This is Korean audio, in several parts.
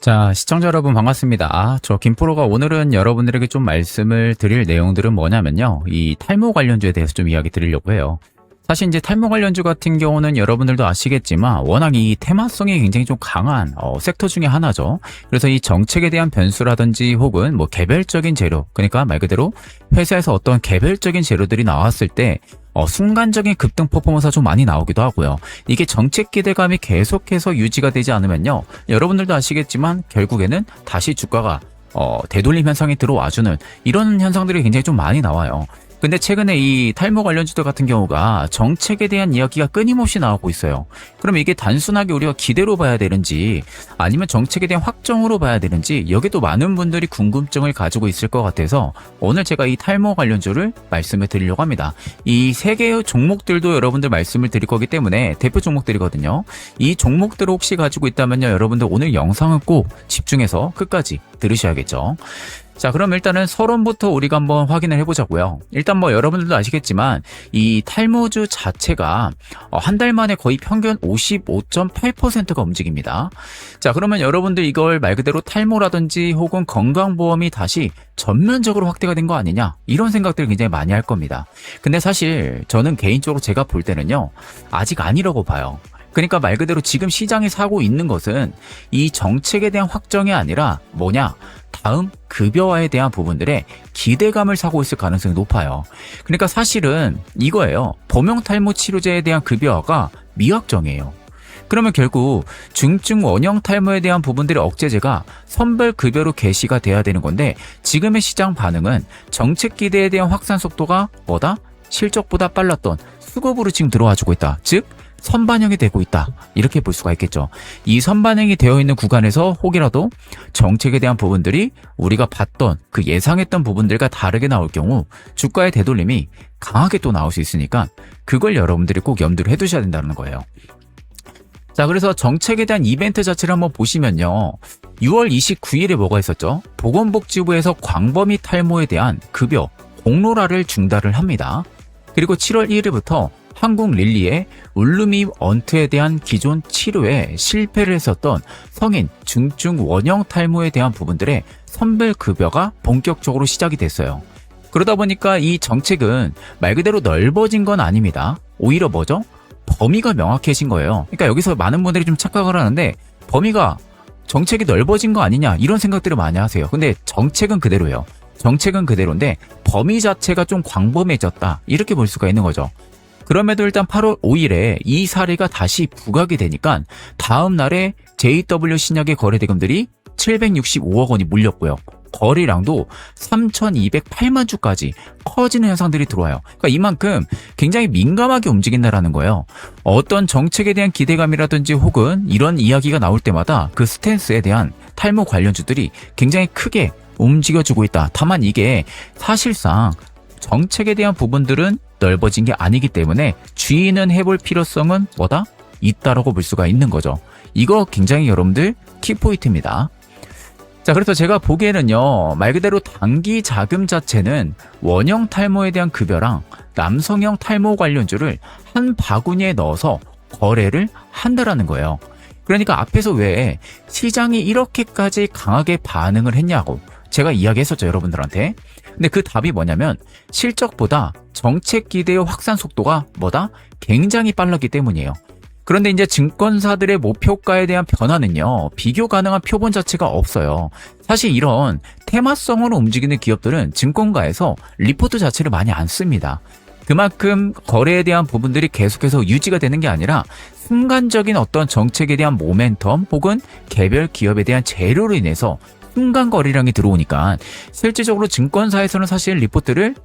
자, 시청자 여러분 반갑습니다. 저 김프로가 오늘은 여러분들에게 좀 말씀을 드릴 내용들은 뭐냐면요. 이 탈모 관련주에 대해서 좀 이야기 드리려고 해요. 사실 이제 탈모 관련주 같은 경우는 여러분들도 아시겠지만 워낙 이 테마성이 굉장히 좀 강한 섹터 중에 하나죠. 그래서 이 정책에 대한 변수라든지 혹은 뭐 개별적인 재료, 그러니까 말 그대로 회사에서 어떤 개별적인 재료들이 나왔을 때 순간적인 급등 퍼포먼스가 좀 많이 나오기도 하고요. 이게 정책 기대감이 계속해서 유지가 되지 않으면요. 여러분들도 아시겠지만 결국에는 다시 주가가 되돌림 현상이 들어와주는 이런 현상들이 굉장히 좀 많이 나와요. 근데 최근에 이 탈모 관련주들 같은 경우가 정책에 대한 이야기가 끊임없이 나오고 있어요. 그럼 이게 단순하게 우리가 기대로 봐야 되는지 아니면 정책에 대한 확정으로 봐야 되는지 여기도 많은 분들이 궁금증을 가지고 있을 것 같아서 오늘 제가 이 탈모 관련주를 말씀을 드리려고 합니다. 이 세 개의 종목들도 여러분들 말씀을 드릴 거기 때문에 대표 종목들이거든요. 이 종목들을 혹시 가지고 있다면요. 여러분들 오늘 영상은 꼭 집중해서 끝까지 들으셔야겠죠. 자, 그럼 일단은 서론부터 우리가 한번 확인을 해보자고요. 일단 뭐 여러분들도 아시겠지만 이 탈모주 자체가 한 달 만에 거의 평균 55.8%가 움직입니다. 자, 그러면 여러분들 이걸 말 그대로 탈모라든지 혹은 건강보험이 다시 전면적으로 확대가 된 거 아니냐 이런 생각들을 굉장히 많이 할 겁니다. 근데 사실 저는 개인적으로 제가 볼 때는요 아직 아니라고 봐요. 그러니까 말 그대로 지금 시장이 사고 있는 것은 이 정책에 대한 확정이 아니라 뭐냐? 다음 급여화에 대한 부분들의 기대감을 사고 있을 가능성이 높아요. 그러니까 사실은 이거예요. 범용 탈모 치료제에 대한 급여화가 미확정이에요. 그러면 결국 중증 원형 탈모에 대한 부분들의 억제제가 선별 급여로 개시가 돼야 되는 건데 지금의 시장 반응은 정책 기대에 대한 확산 속도가 뭐다? 실적보다 빨랐던 수급으로 지금 들어와주고 있다. 즉 선반영이 되고 있다. 이렇게 볼 수가 있겠죠. 이 선반영이 되어 있는 구간에서 혹이라도 정책에 대한 부분들이 우리가 봤던 그 예상했던 부분들과 다르게 나올 경우 주가의 되돌림이 강하게 또 나올 수 있으니까 그걸 여러분들이 꼭 염두를 해두셔야 된다는 거예요. 자, 그래서 정책에 대한 이벤트 자체를 한번 보시면요. 6월 29일에 뭐가 있었죠? 보건복지부에서 광범위 탈모에 대한 급여 공로라를 중단을 합니다. 그리고 7월 1일부터 한국릴리의 울루미 언트에 대한 기존 치료에 실패를 했었던 성인 중증 원형 탈모에 대한 부분들의 선별급여가 본격적으로 시작이 됐어요. 그러다 보니까 이 정책은 말 그대로 넓어진 건 아닙니다. 오히려 뭐죠? 범위가 명확해진 거예요. 그러니까 여기서 많은 분들이 좀 착각을 하는데 범위가 정책이 넓어진 거 아니냐 이런 생각들을 많이 하세요. 근데 정책은 그대로예요. 정책은 그대로인데 범위 자체가 좀 광범해졌다 이렇게 볼 수가 있는 거죠. 그럼에도 일단 8월 5일에 이 사례가 다시 부각이 되니까 다음 날에 JW 신약의 거래 대금들이 765억 원이 물렸고요. 거래량도 3,208만 주까지 커지는 현상들이 들어와요. 그러니까 이만큼 굉장히 민감하게 움직인다라는 거예요. 어떤 정책에 대한 기대감이라든지 혹은 이런 이야기가 나올 때마다 그 스탠스에 대한 탈모 관련주들이 굉장히 크게 움직여주고 있다. 다만 이게 사실상 정책에 대한 부분들은 넓어진 게 아니기 때문에 주의는 해볼 필요성은 뭐다? 있다라고 볼 수가 있는 거죠. 이거 굉장히 여러분들 키포인트입니다. 자, 그래서 제가 보기에는요, 말 그대로 단기 자금 자체는 원형 탈모에 대한 급여랑 남성형 탈모 관련주를 한 바구니에 넣어서 거래를 한다라는 거예요. 그러니까 앞에서 왜 시장이 이렇게까지 강하게 반응을 했냐고 제가 이야기했었죠, 여러분들한테. 근데 그 답이 뭐냐면 실적보다 정책 기대의 확산 속도가 뭐다? 굉장히 빨랐기 때문이에요. 그런데 이제 증권사들의 목표가에 대한 변화는요, 비교 가능한 표본 자체가 없어요. 사실 이런 테마성으로 움직이는 기업들은 증권가에서 리포트 자체를 많이 안 씁니다. 그만큼 거래에 대한 부분들이 계속해서 유지가 되는 게 아니라 순간적인 어떤 정책에 대한 모멘텀 혹은 개별 기업에 대한 재료로 인해서 순간 거래량이 들어오니까 실질적으로 증권사에서는 사실 리포트를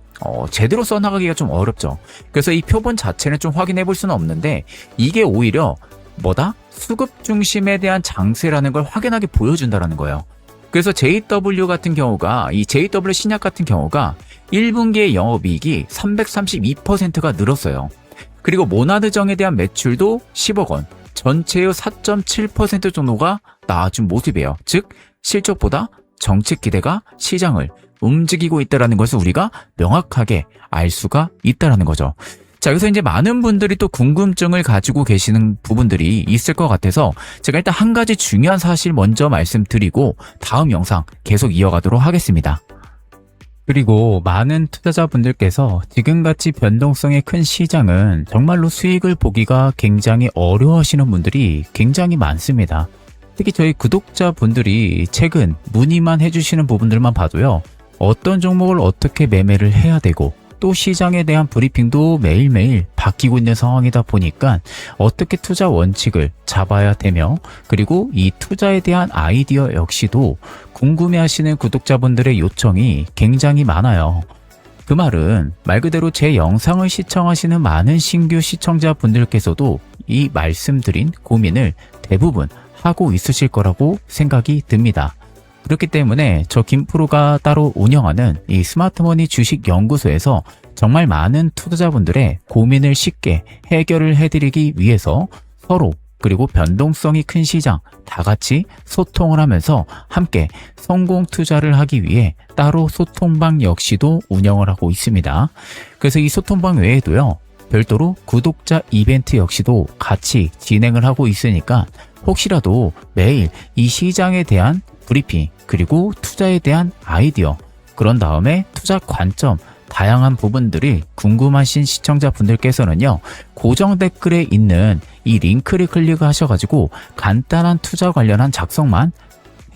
제대로 써나가기가 좀 어렵죠. 그래서 이 표본 자체는 좀 확인해 볼 수는 없는데 이게 오히려 뭐다? 수급 중심에 대한 장세라는 걸 확연하게 보여준다라는 거예요. 그래서 JW 같은 경우가 이 JW 신약 같은 경우가 1분기의 영업이익이 332%가 늘었어요. 그리고 모나드정에 대한 매출도 10억 원, 전체의 4.7% 정도가 나아준 모습이에요. 즉 실적보다 정책 기대가 시장을 움직이고 있다는 것을 우리가 명확하게 알 수가 있다는 거죠. 자, 여기서 이제 많은 분들이 또 궁금증을 가지고 계시는 부분들이 있을 것 같아서 제가 일단 한 가지 중요한 사실 먼저 말씀드리고 다음 영상 계속 이어가도록 하겠습니다. 그리고 많은 투자자분들께서 지금같이 변동성이 큰 시장은 정말로 수익을 보기가 굉장히 어려워하시는 분들이 굉장히 많습니다. 특히 저희 구독자분들이 최근 문의만 해주시는 부분들만 봐도요. 어떤 종목을 어떻게 매매를 해야 되고 또 시장에 대한 브리핑도 매일매일 바뀌고 있는 상황이다 보니까 어떻게 투자 원칙을 잡아야 되며 그리고 이 투자에 대한 아이디어 역시도 궁금해하시는 구독자분들의 요청이 굉장히 많아요. 그 말은 말 그대로 제 영상을 시청하시는 많은 신규 시청자분들께서도 이 말씀드린 고민을 대부분 하고 있으실 거라고 생각이 듭니다. 그렇기 때문에 저 김프로가 따로 운영하는 이 스마트머니 주식연구소에서 정말 많은 투자자분들의 고민을 쉽게 해결을 해드리기 위해서 서로 그리고 변동성이 큰 시장 다 같이 소통을 하면서 함께 성공 투자를 하기 위해 따로 소통방 역시도 운영을 하고 있습니다. 그래서 이 소통방 외에도요. 별도로 구독자 이벤트 역시도 같이 진행을 하고 있으니까 혹시라도 매일 이 시장에 대한 브리핑 그리고 투자에 대한 아이디어 그런 다음에 투자 관점 다양한 부분들이 궁금하신 시청자분들께서는요 고정 댓글에 있는 이 링크를 클릭하셔가지고 간단한 투자 관련한 작성만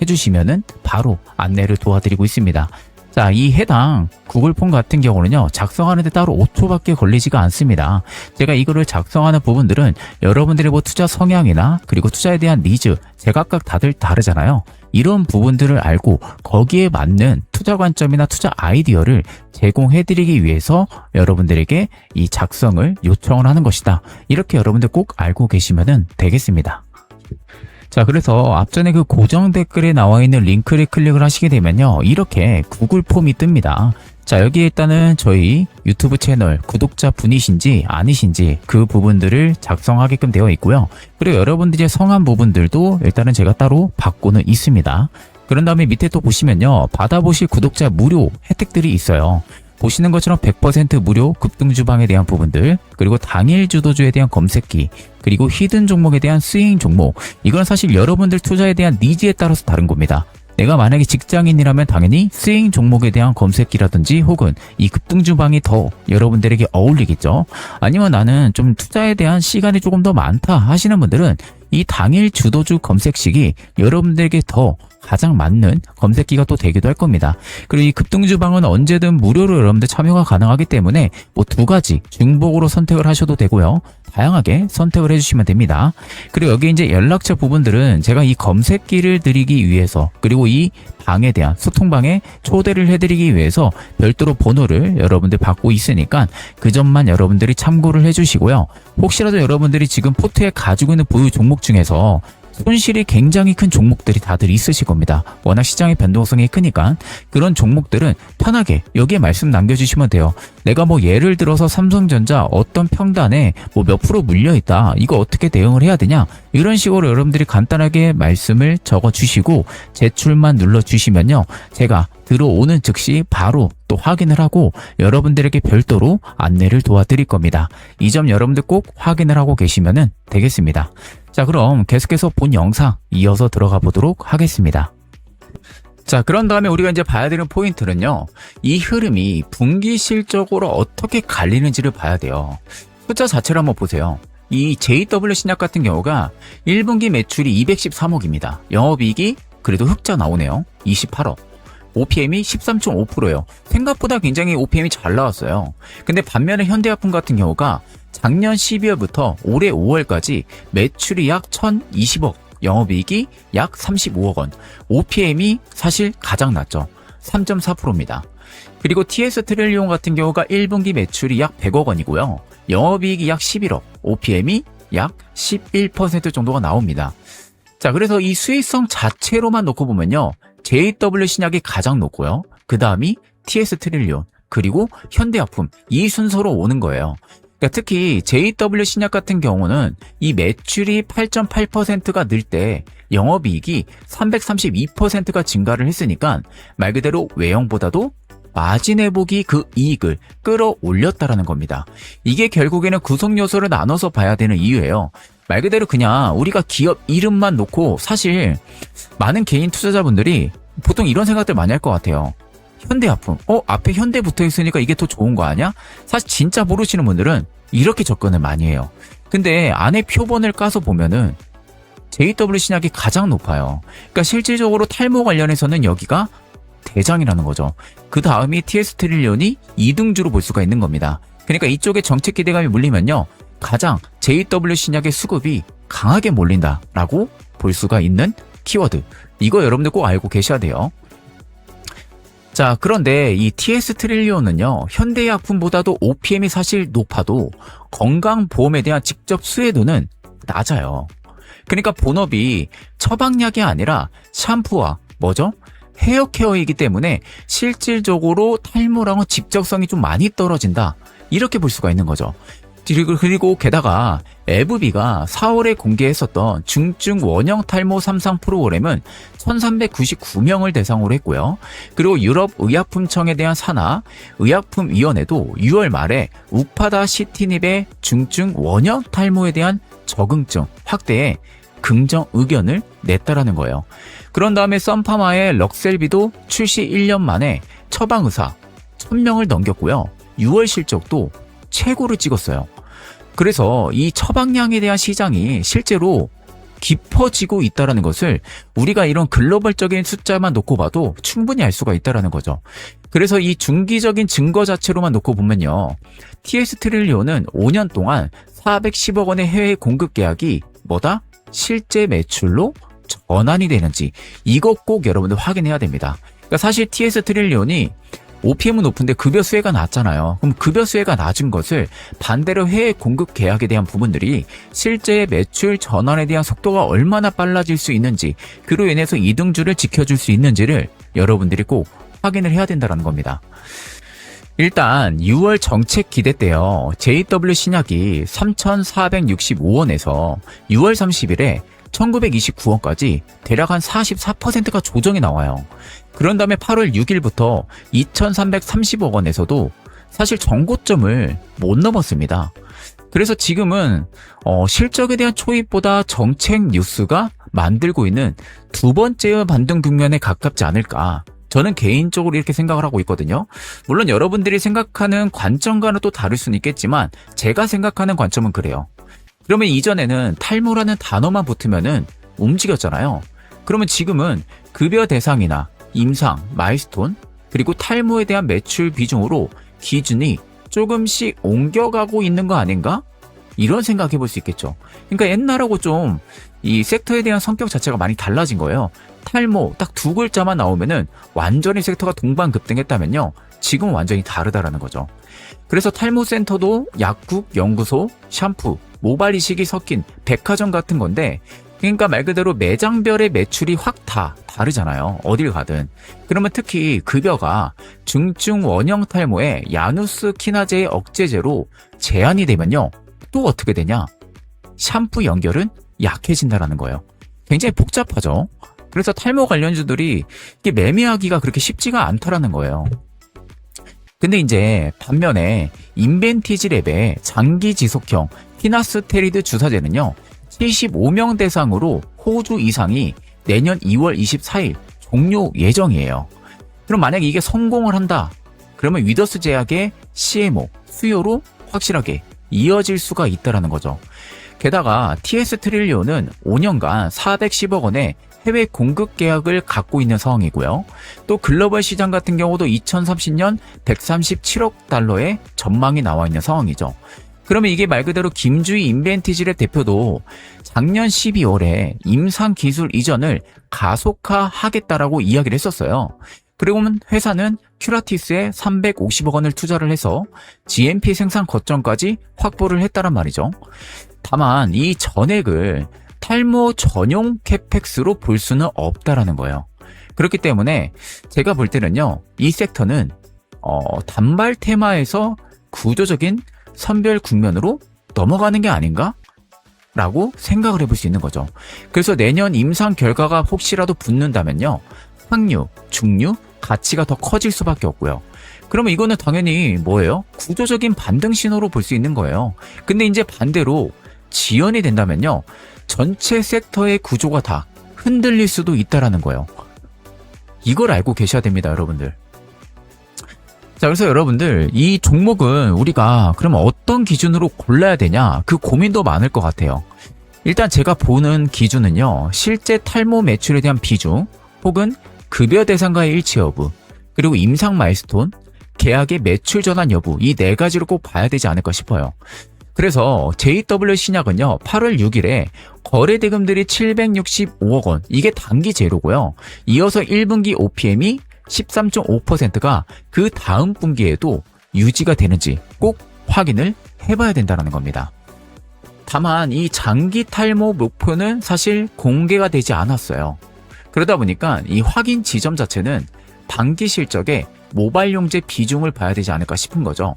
해주시면은 바로 안내를 도와드리고 있습니다. 자, 이 해당 구글 폼 같은 경우는요 작성하는데 따로 5초밖에 걸리지가 않습니다. 제가 이거를 작성하는 부분들은 여러분들의 뭐 투자 성향이나 그리고 투자에 대한 니즈 제각각 다들 다르잖아요. 이런 부분들을 알고 거기에 맞는 투자 관점이나 투자 아이디어를 제공해드리기 위해서 여러분들에게 이 작성을 요청을 하는 것이다. 이렇게 여러분들 꼭 알고 계시면 되겠습니다. 자, 그래서 앞전에 그 고정 댓글에 나와 있는 링크를 클릭을 하시게 되면요 이렇게 구글 폼이 뜹니다. 자, 여기에 일단은 저희 유튜브 채널 구독자 분이신지 아니신지 그 부분들을 작성하게끔 되어 있고요. 그리고 여러분들의 성함 부분들도 일단은 제가 따로 받고는 있습니다. 그런 다음에 밑에 또 보시면요 받아보실 구독자 무료 혜택들이 있어요. 보시는 것처럼 100% 무료 급등주방에 대한 부분들, 그리고 당일 주도주에 대한 검색기, 그리고 히든 종목에 대한 스윙 종목. 이건 사실 여러분들 투자에 대한 니즈에 따라서 다른 겁니다. 내가 만약에 직장인이라면 당연히 스윙 종목에 대한 검색기라든지 혹은 이 급등주방이 더 여러분들에게 어울리겠죠. 아니면 나는 좀 투자에 대한 시간이 조금 더 많다 하시는 분들은 이 당일 주도주 검색식이 여러분들에게 더 가장 맞는 검색기가 또 되기도 할 겁니다. 그리고 이 급등주방은 언제든 무료로 여러분들 참여가 가능하기 때문에 뭐 두 가지 중복으로 선택을 하셔도 되고요. 다양하게 선택을 해주시면 됩니다. 그리고 여기 이제 연락처 부분들은 제가 이 검색기를 드리기 위해서 그리고 이 방에 대한 소통방에 초대를 해드리기 위해서 별도로 번호를 여러분들 받고 있으니까 그 점만 여러분들이 참고를 해주시고요. 혹시라도 여러분들이 지금 포트에 가지고 있는 보유 종목 중에서 손실이 굉장히 큰 종목들이 다들 있으실 겁니다. 워낙 시장의 변동성이 크니까 그런 종목들은 편하게 여기에 말씀 남겨주시면 돼요. 내가 뭐 예를 들어서 삼성전자 어떤 평단에 뭐 몇 프로 물려있다. 이거 어떻게 대응을 해야 되냐. 이런 식으로 여러분들이 간단하게 말씀을 적어주시고 제출만 눌러주시면요. 제가 들어오는 즉시 바로 또 확인을 하고 여러분들에게 별도로 안내를 도와드릴 겁니다. 이 점 여러분들 꼭 확인을 하고 계시면 되겠습니다. 자, 그럼 계속해서 본 영상 이어서 들어가 보도록 하겠습니다. 자, 그런 다음에 우리가 이제 봐야 되는 포인트는요. 이 흐름이 분기 실적으로 어떻게 갈리는지를 봐야 돼요. 숫자 자체를 한번 보세요. 이 JW 신약 같은 경우가 1분기 매출이 213억입니다. 영업이익이 그래도 흑자 나오네요. 28억. OPM이 13.5%예요. 생각보다 굉장히 OPM이 잘 나왔어요. 근데 반면에 현대약품 같은 경우가 작년 12월부터 올해 5월까지 매출이 약 1,020억, 영업이익이 약 35억 원, OPM이 사실 가장 낮죠. 3.4%입니다. 그리고 TS 트릴리온 같은 경우가 1분기 매출이 약 100억 원이고요. 영업이익이 약 11억, OPM이 약 11% 정도가 나옵니다. 자, 그래서 이 수익성 자체로만 놓고 보면요. JW 신약이 가장 높고요. 그 다음이 TS 트릴리온, 그리고 현대약품, 이 순서로 오는 거예요. 그러니까 특히 JW 신약 같은 경우는 이 매출이 8.8%가 늘 때 영업이익이 332%가 증가를 했으니까 말 그대로 외형보다도 마진 회복이 그 이익을 끌어올렸다라는 겁니다. 이게 결국에는 구성 요소를 나눠서 봐야 되는 이유예요. 말 그대로 그냥 우리가 기업 이름만 놓고 사실 많은 개인 투자자분들이 보통 이런 생각들 많이 할 것 같아요. 현대약품. 앞에 현대 붙어 있으니까 이게 더 좋은 거 아니야? 사실 진짜 모르시는 분들은 이렇게 접근을 많이 해요. 근데 안에 표본을 까서 보면은 JW 신약이 가장 높아요. 그러니까 실질적으로 탈모 관련해서는 여기가 대장이라는 거죠. 그 다음이 TS 트릴리온이 2등주로 볼 수가 있는 겁니다. 그러니까 이쪽에 정책 기대감이 몰리면요, 가장 JW 신약의 수급이 강하게 몰린다라고 볼 수가 있는 키워드. 이거 여러분들 꼭 알고 계셔야 돼요. 자, 그런데 이 TS 트릴리온은요, 현대약품보다도 OPM이 사실 높아도 건강보험에 대한 직접 수혜도는 낮아요. 그러니까 본업이 처방약이 아니라 샴푸와 헤어케어이기 때문에 실질적으로 탈모랑은 직접성이 좀 많이 떨어진다. 이렇게 볼 수가 있는 거죠. 그리고 게다가 에브비가 4월에 공개했었던 중증 원형 탈모 3상 프로그램은 1399명을 대상으로 했고요. 그리고 유럽 의약품청에 대한 산하 의약품위원회도 6월 말에 우파다 시티닙의 중증 원형 탈모에 대한 적응증 확대에 긍정 의견을 냈다라는 거예요. 그런 다음에 썬파마의 럭셀비도 출시 1년 만에 처방의사 1000명을 넘겼고요. 6월 실적도 최고를 찍었어요. 그래서 이 처방량에 대한 시장이 실제로 깊어지고 있다는 것을 우리가 이런 글로벌적인 숫자만 놓고 봐도 충분히 알 수가 있다는 거죠. 그래서 이 중기적인 증거 자체로만 놓고 보면요, TS 트릴리온은 5년 동안 410억 원의 해외 공급 계약이 실제 매출로 전환이 되는지 이거 꼭 여러분들 확인해야 됩니다. 그러니까 사실 TS 트릴리온이 OPM은 높은데 급여 수혜가 낮잖아요. 그럼 급여 수혜가 낮은 것을 반대로 해외 공급 계약에 대한 부분들이 실제 매출 전환에 대한 속도가 얼마나 빨라질 수 있는지, 그로 인해서 이등주를 지켜줄 수 있는지를 여러분들이 꼭 확인을 해야 된다는 겁니다. 일단 6월 정책 기대 때요, JW 신약이 3,465원에서 6월 30일에 1,929원까지 대략 한 44%가 조정이 나와요. 그런 다음에 8월 6일부터 2,330억 원에서도 사실 정고점을 못 넘었습니다. 그래서 지금은 실적에 대한 초입보다 정책 뉴스가 만들고 있는 두 번째 반등 국면에 가깝지 않을까. 저는 개인적으로 이렇게 생각을 하고 있거든요. 물론 여러분들이 생각하는 관점과는 또 다를 수는 있겠지만 제가 생각하는 관점은 그래요. 그러면 이전에는 탈모라는 단어만 붙으면은 움직였잖아요. 그러면 지금은 급여 대상이나 임상, 마일스톤, 그리고 탈모에 대한 매출 비중으로 기준이 조금씩 옮겨가고 있는 거 아닌가? 이런 생각 해볼 수 있겠죠. 그러니까 옛날하고 좀 이 섹터에 대한 성격 자체가 많이 달라진 거예요. 탈모 딱 두 글자만 나오면은 완전히 섹터가 동반급등했다면요, 지금은 완전히 다르다라는 거죠. 그래서 탈모센터도 약국, 연구소, 샴푸, 모발 이식이 섞인 백화점 같은 건데, 그러니까 말 그대로 매장별의 매출이 확 다 다르잖아요. 어딜 가든. 그러면 특히 급여가 중증 원형 탈모에 야누스 키나제의 억제제로 제한이 되면요, 또 어떻게 되냐? 샴푸 연결은 약해진다라는 거예요. 굉장히 복잡하죠. 그래서 탈모 관련주들이 이게 매매하기가 그렇게 쉽지가 않다라는 거예요. 근데 이제 반면에 인벤티지 랩의 장기 지속형 피나스테리드 주사제는요, 75명 대상으로 호주 이상이 내년 2월 24일 종료 예정이에요. 그럼 만약에 이게 성공을 한다, 그러면 위더스 제약의 CMO 수요로 확실하게 이어질 수가 있다라는 거죠. 게다가 TS 트릴리온은 5년간 410억 원의 해외 공급 계약을 갖고 있는 상황이고요. 또 글로벌 시장 같은 경우도 2030년 137억 달러의 전망이 나와 있는 상황이죠. 그러면 이게 말 그대로 김주희 인벤티지랩 대표도 작년 12월에 임상 기술 이전을 가속화하겠다라고 이야기를 했었어요. 그리고 회사는 큐라티스에 350억 원을 투자를 해서 GMP 생산 거점까지 확보를 했다란 말이죠. 다만 이 전액을 탈모 전용 캐펙스로 볼 수는 없다라는 거예요. 그렇기 때문에 제가 볼 때는요, 이 섹터는 단발 테마에서 구조적인 선별 국면으로 넘어가는 게 아닌가? 라고 생각을 해볼 수 있는 거죠. 그래서 내년 임상 결과가 혹시라도 붙는다면요, 상류, 중류, 가치가 더 커질 수밖에 없고요. 그러면 이거는 당연히 뭐예요? 구조적인 반등 신호로 볼 수 있는 거예요. 근데 이제 반대로 지연이 된다면요. 전체 섹터의 구조가 다 흔들릴 수도 있다라는 거예요. 이걸 알고 계셔야 됩니다, 여러분들. 자, 그래서 여러분들, 이 종목은 우리가 그러면 어떤 기준으로 골라야 되냐? 그 고민도 많을 것 같아요. 일단 제가 보는 기준은요, 실제 탈모 매출에 대한 비중, 혹은 급여 대상과의 일치 여부, 그리고 임상 마일스톤, 계약의 매출 전환 여부, 이 네 가지로 꼭 봐야 되지 않을까 싶어요. 그래서 JW 신약은요, 8월 6일에 거래 대금들이 765억 원, 이게 단기 제로고요. 이어서 1분기 OPM이 13.5%가 그 다음 분기에도 유지가 되는지 꼭 확인을 해봐야 된다는 겁니다. 다만 이 장기 탈모 목표는 사실 공개가 되지 않았어요. 그러다 보니까 이 확인 지점 자체는 단기 실적에 모바일 용제 비중을 봐야 되지 않을까 싶은 거죠.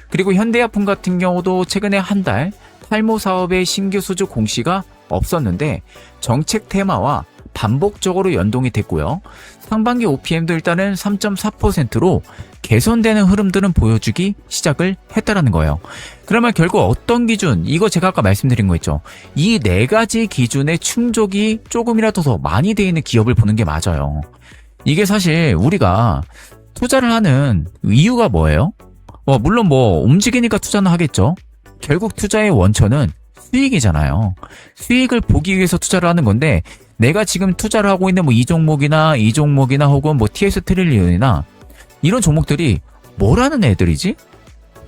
그리고 현대약품 같은 경우도 최근에 한 달 탈모 사업의 신규 수주 공시가 없었는데 정책 테마와 반복적으로 연동이 됐고요. 상반기 OPM도 일단은 3.4%로 개선되는 흐름들은 보여주기 시작을 했다라는 거예요. 그러면 결국 어떤 기준, 이거 제가 아까 말씀드린 거 있죠. 이 네 가지 기준의 충족이 조금이라도 더 많이 돼 있는 기업을 보는 게 맞아요. 이게 사실 우리가 투자를 하는 이유가 뭐예요? 물론 움직이니까 투자는 하겠죠. 결국 투자의 원천은 수익이잖아요. 수익을 보기 위해서 투자를 하는 건데, 내가 지금 투자를 하고 있는 이 종목이나 혹은 TS 트릴리온이나 이런 종목들이 뭐라는 애들이지?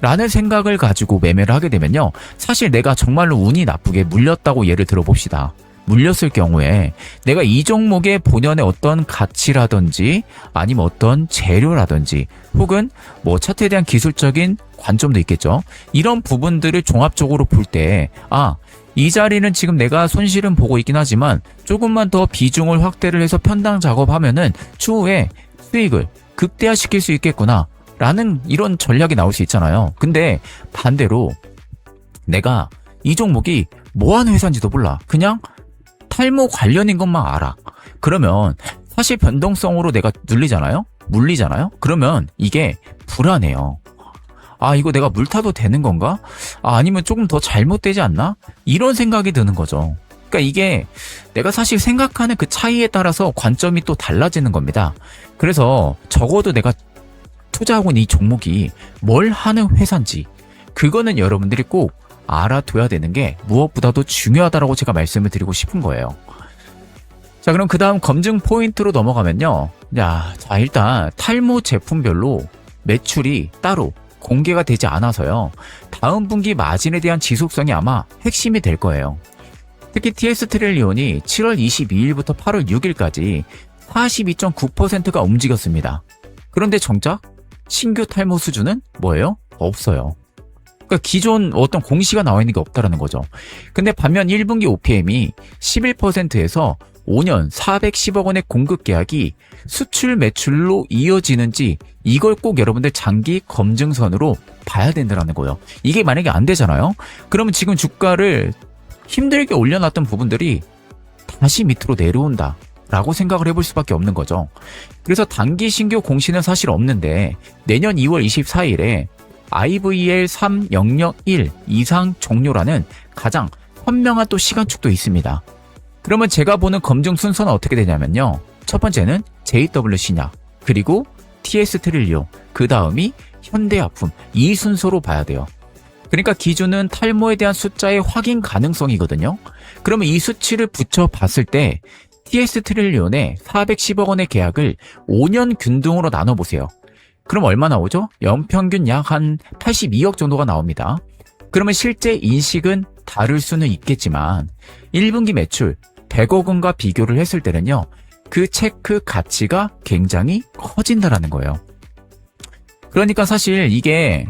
라는 생각을 가지고 매매를 하게 되면요. 사실 내가 정말로 운이 나쁘게 물렸다고 예를 들어봅시다. 물렸을 경우에 내가 이 종목의 본연의 어떤 가치라든지 아니면 어떤 재료라든지 혹은 차트에 대한 기술적인 관점도 있겠죠. 이런 부분들을 종합적으로 볼 때 이 자리는 지금 내가 손실은 보고 있긴 하지만 조금만 더 비중을 확대를 해서 편당 작업하면은 추후에 수익을 극대화시킬 수 있겠구나 라는 이런 전략이 나올 수 있잖아요. 근데 반대로 내가 이 종목이 뭐하는 회사인지도 몰라. 그냥 탈모 관련인 것만 알아. 그러면 사실 변동성으로 내가 물리잖아요? 그러면 이게 불안해요. 이거 내가 물타도 되는 건가? 아니면 조금 더 잘못되지 않나? 이런 생각이 드는 거죠. 그러니까 이게 내가 사실 생각하는 그 차이에 따라서 관점이 또 달라지는 겁니다. 그래서 적어도 내가 투자하고 있는 이 종목이 뭘 하는 회사인지 그거는 여러분들이 꼭 알아둬야 되는 게 무엇보다도 중요하다고 제가 말씀을 드리고 싶은 거예요. 자, 그럼 그 다음 검증 포인트로 넘어가면요. 자, 일단 탈모 제품별로 매출이 따로 공개가 되지 않아서요. 다음 분기 마진에 대한 지속성이 아마 핵심이 될 거예요. 특히 TS 트릴리온이 7월 22일부터 8월 6일까지 42.9%가 움직였습니다. 그런데 정작 신규 탈모 수준은 뭐예요? 없어요. 그러니까 기존 어떤 공시가 나와 있는 게 없다라는 거죠. 근데 반면 1분기 OPM이 11%에서 5년 410억 원의 공급 계약이 수출 매출로 이어지는지 이걸 꼭 여러분들 장기 검증선으로 봐야 된다는 거예요. 이게 만약에 안 되잖아요. 그러면 지금 주가를 힘들게 올려놨던 부분들이 다시 밑으로 내려온다 라고 생각을 해볼 수밖에 없는 거죠. 그래서 단기 신규 공시는 사실 없는데 내년 2월 24일에 IVL 3001 이상 종료라는 가장 현명한 또 시간축도 있습니다. 그러면 제가 보는 검증 순서는 어떻게 되냐면요. 첫 번째는 JW 신약, 그리고 TS 트릴리온, 그 다음이 현대약품, 이 순서로 봐야 돼요. 그러니까 기준은 탈모에 대한 숫자의 확인 가능성이거든요. 그러면 이 수치를 붙여봤을 때 TS 트릴리온의 410억 원의 계약을 5년 균등으로 나눠보세요. 그럼 얼마 나오죠? 연평균 약 한 82억 정도가 나옵니다. 그러면 실제 인식은 다를 수는 있겠지만 1분기 매출 100억 원과 비교를 했을 때는요. 그 체크 가치가 굉장히 커진다라는 거예요. 그러니까 사실 이게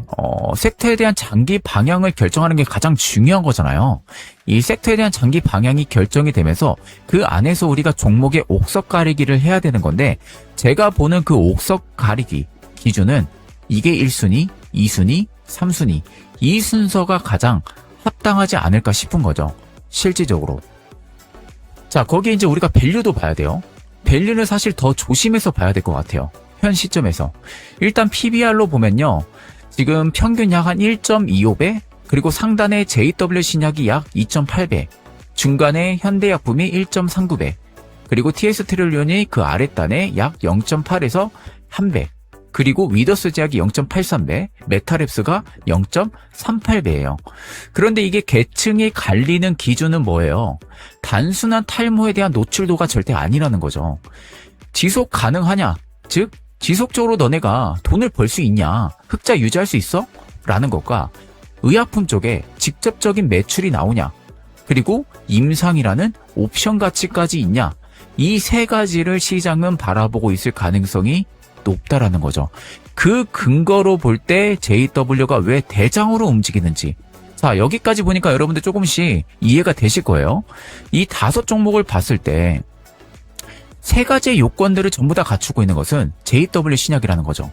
섹터에 대한 장기 방향을 결정하는 게 가장 중요한 거잖아요. 이 섹터에 대한 장기 방향이 결정이 되면서 그 안에서 우리가 종목의 옥석 가리기를 해야 되는 건데 제가 보는 그 옥석 가리기 기준은 이게 1순위, 2순위, 3순위 이 순서가 가장 합당하지 않을까 싶은 거죠. 실질적으로. 자, 거기에 이제 우리가 밸류도 봐야 돼요. 밸류는 사실 더 조심해서 봐야 될 것 같아요. 현 시점에서. 일단 PBR로 보면요. 지금 평균 약 한 1.25배, 그리고 상단에 JW 신약이 약 2.8배, 중간에 현대약품이 1.39배, 그리고 TS트릴리온이 그 아랫단에 약 0.8에서 1배, 그리고 위더스 제약이 0.83배, 메타랩스가 0.38배예요. 그런데 이게 계층이 갈리는 기준은 뭐예요? 단순한 탈모에 대한 노출도가 절대 아니라는 거죠. 지속 가능하냐? 즉 지속적으로 너네가 돈을 벌 수 있냐? 흑자 유지할 수 있어? 라는 것과 의약품 쪽에 직접적인 매출이 나오냐? 그리고 임상이라는 옵션 가치까지 있냐? 이 세 가지를 시장은 바라보고 있을 가능성이 높다라는 거죠. 그 근거로 볼 때 JW가 왜 대장으로 움직이는지. 자, 여기까지 보니까 여러분들 조금씩 이해가 되실 거예요. 이 5종목을 봤을 때 세 가지의 요건들을 전부 다 갖추고 있는 것은 JW 신약이라는 거죠.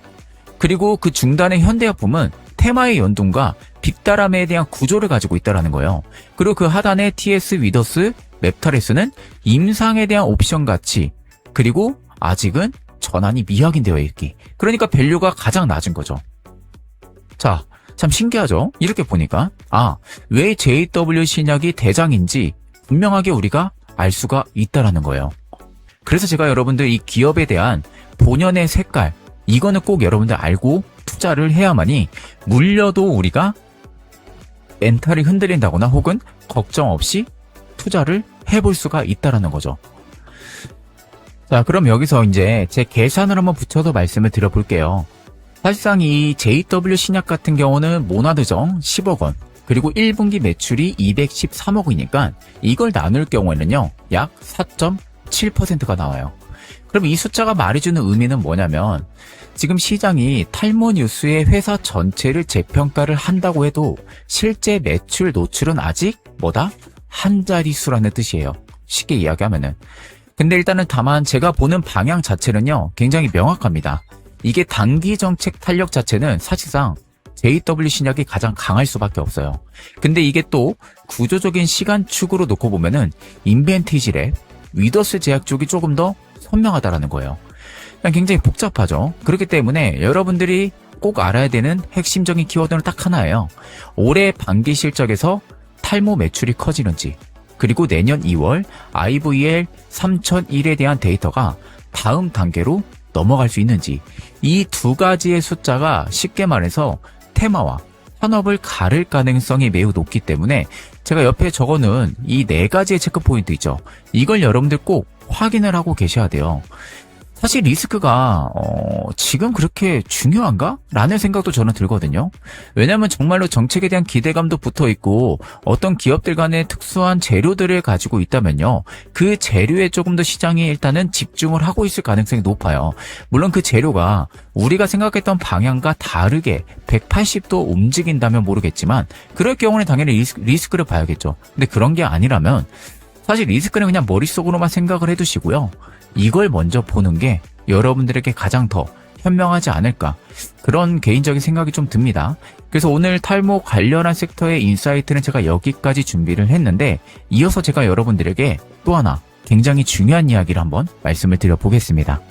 그리고 그 중단의 현대약품은 테마의 연동과 빅다람에 대한 구조를 가지고 있다는 거예요. 그리고 그 하단의 TS 위더스, 맵타레스는 임상에 대한 옵션 가치, 그리고 아직은 전환이 미확인되어 있기. 그러니까 밸류가 가장 낮은 거죠. 자, 참 신기하죠? 이렇게 보니까 왜 JW 신약이 대장인지 분명하게 우리가 알 수가 있다라는 거예요. 그래서 제가 여러분들 이 기업에 대한 본연의 색깔, 이거는 꼭 여러분들 알고 투자를 해야만이 물려도 우리가 멘탈이 흔들린다거나 혹은 걱정 없이 투자를 해볼 수가 있다라는 거죠. 자, 그럼 여기서 이제 제 계산을 한번 붙여서 말씀을 드려볼게요. 사실상 이 JW 신약 같은 경우는 모나드정 10억 원, 그리고 1분기 매출이 213억 원이니까 이걸 나눌 경우에는요, 약 4.7%가 나와요. 그럼 이 숫자가 말해주는 의미는 뭐냐면, 지금 시장이 탈모 뉴스의 회사 전체를 재평가를 한다고 해도 실제 매출 노출은 아직 한 자릿수라는 뜻이에요. 쉽게 이야기하면은. 근데 일단은 다만 제가 보는 방향 자체는요, 굉장히 명확합니다. 이게 단기 정책 탄력 자체는 사실상 JW 신약이 가장 강할 수밖에 없어요. 근데 이게 또 구조적인 시간축으로 놓고 보면은 인벤티지랩, 위더스 제약 쪽이 조금 더 선명하다라는 거예요. 굉장히 복잡하죠. 그렇기 때문에 여러분들이 꼭 알아야 되는 핵심적인 키워드는 딱 하나예요. 올해 반기 실적에서 탈모 매출이 커지는지, 그리고 내년 2월 IVL 3001에 대한 데이터가 다음 단계로 넘어갈 수 있는지, 이 두 가지의 숫자가 쉽게 말해서 테마와 산업을 가를 가능성이 매우 높기 때문에 제가 옆에 적어놓은 이 네 가지의 체크포인트 있죠. 이걸 여러분들 꼭 확인을 하고 계셔야 돼요. 사실 리스크가 지금 그렇게 중요한가? 라는 생각도 저는 들거든요. 왜냐하면 정말로 정책에 대한 기대감도 붙어있고 어떤 기업들 간의 특수한 재료들을 가지고 있다면요, 그 재료에 조금 더 시장이 일단은 집중을 하고 있을 가능성이 높아요. 물론 그 재료가 우리가 생각했던 방향과 다르게 180도 움직인다면 모르겠지만 그럴 경우는 당연히 리스크를 봐야겠죠. 근데 그런 게 아니라면 사실 리스크는 그냥 머릿속으로만 생각을 해두시고요, 이걸 먼저 보는 게 여러분들에게 가장 더 현명하지 않을까, 그런 개인적인 생각이 좀 듭니다. 그래서 오늘 탈모 관련한 섹터의 인사이트는 제가 여기까지 준비를 했는데, 이어서 제가 여러분들에게 또 하나 굉장히 중요한 이야기를 한번 말씀을 드려보겠습니다.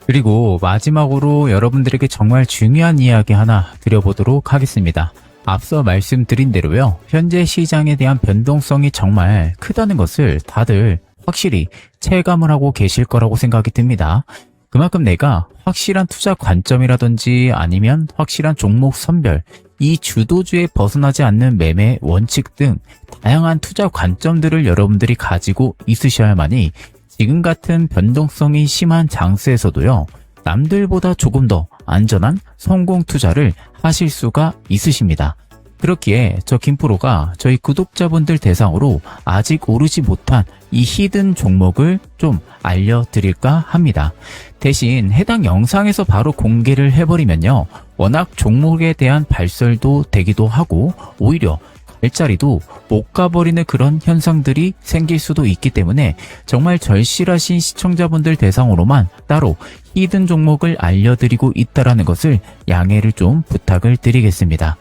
그리고 마지막으로 여러분들에게 정말 중요한 이야기 하나 드려보도록 하겠습니다. 앞서 말씀드린 대로요, 현재 시장에 대한 변동성이 정말 크다는 것을 다들 확실히 체감을 하고 계실 거라고 생각이 듭니다. 그만큼 내가 확실한 투자 관점이라든지 아니면 확실한 종목 선별, 이 주도주에 벗어나지 않는 매매 원칙 등 다양한 투자 관점들을 여러분들이 가지고 있으셔야만이 지금 같은 변동성이 심한 장세에서도요, 남들보다 조금 더 안전한 성공 투자를 하실 수가 있으십니다. 그렇기에 저 김프로가 저희 구독자분들 대상으로 아직 오르지 못한 이 히든 종목을 좀 알려드릴까 합니다. 대신 해당 영상에서 바로 공개를 해버리면요, 워낙 종목에 대한 발설도 되기도 하고 오히려 갈 자리도 못 가버리는 그런 현상들이 생길 수도 있기 때문에 정말 절실하신 시청자분들 대상으로만 따로 히든 종목을 알려드리고 있다는 것을 양해를 좀 부탁을 드리겠습니다.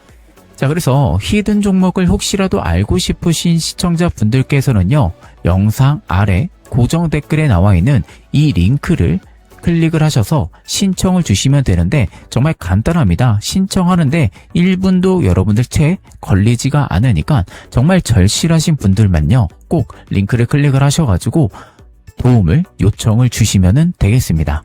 자, 그래서 히든 종목을 혹시라도 알고 싶으신 시청자분들께서는요, 영상 아래 고정 댓글에 나와 있는 이 링크를 클릭을 하셔서 신청을 주시면 되는데 정말 간단합니다. 신청하는데 1분도 여러분들 채 걸리지가 않으니까 정말 절실하신 분들만요. 꼭 링크를 클릭을 하셔가지고 도움을 요청을 주시면 되겠습니다.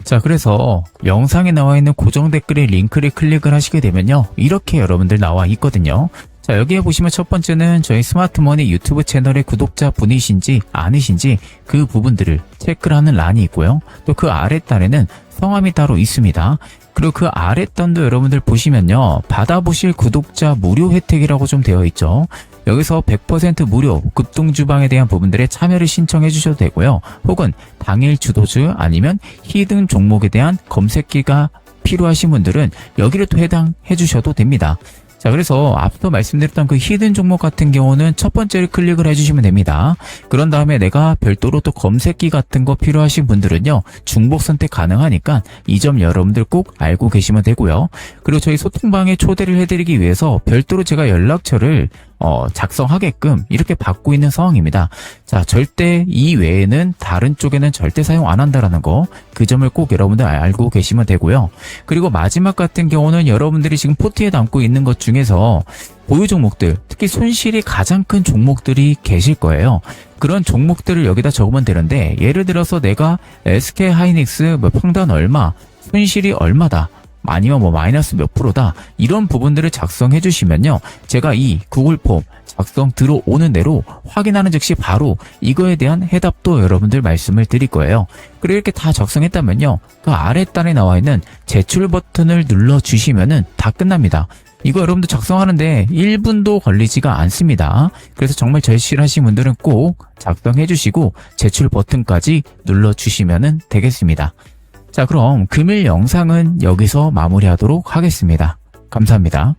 자, 그래서 영상에 나와 있는 고정 댓글에 링크를 클릭을 하시게 되면요. 이렇게 여러분들 나와 있거든요. 자, 여기에 보시면 첫 번째는 저희 스마트머니 유튜브 채널의 구독자 분이신지 아니신지 그 부분들을 체크를 하는 란이 있고요. 또 그 아랫단에는 성함이 따로 있습니다. 그리고 그 아랫단도 여러분들 보시면요. 받아보실 구독자 무료 혜택이라고 좀 되어 있죠. 여기서 100% 무료 급등주방에 대한 부분들에 참여를 신청해 주셔도 되고요. 혹은 당일 주도주 아니면 히든 종목에 대한 검색기가 필요하신 분들은 여기를 또 해당해 주셔도 됩니다. 자, 그래서 앞서 말씀드렸던 그 히든 종목 같은 경우는 첫 번째를 클릭을 해주시면 됩니다. 그런 다음에 내가 별도로 또 검색기 같은 거 필요하신 분들은요, 중복 선택 가능하니까 이 점 여러분들 꼭 알고 계시면 되고요. 그리고 저희 소통방에 초대를 해드리기 위해서 별도로 제가 연락처를 작성하게끔 이렇게 받고 있는 상황입니다. 자, 절대 이 외에는 다른 쪽에는 절대 사용 안 한다라는 거, 그 점을 꼭 여러분들 알고 계시면 되고요. 그리고 마지막 같은 경우는 여러분들이 지금 포트에 담고 있는 것 중에서 보유 종목들, 특히 손실이 가장 큰 종목들이 계실 거예요. 그런 종목들을 여기다 적으면 되는데, 예를 들어서 내가 SK 하이닉스 평단 얼마, 손실이 얼마다, 아니면 마이너스 몇 프로다, 이런 부분들을 작성해 주시면요, 제가 이 구글 폼 작성 들어오는 대로 확인하는 즉시 바로 이거에 대한 해답도 여러분들 말씀을 드릴 거예요. 그리고 이렇게 다 작성했다면요, 그 아랫단에 나와 있는 제출 버튼을 눌러 주시면은 다 끝납니다. 이거 여러분들 작성하는데 1분도 걸리지가 않습니다. 그래서 정말 절실하신 분들은 꼭 작성해 주시고 제출 버튼까지 눌러 주시면 되겠습니다. 자, 그럼 금일 영상은 여기서 마무리하도록 하겠습니다. 감사합니다.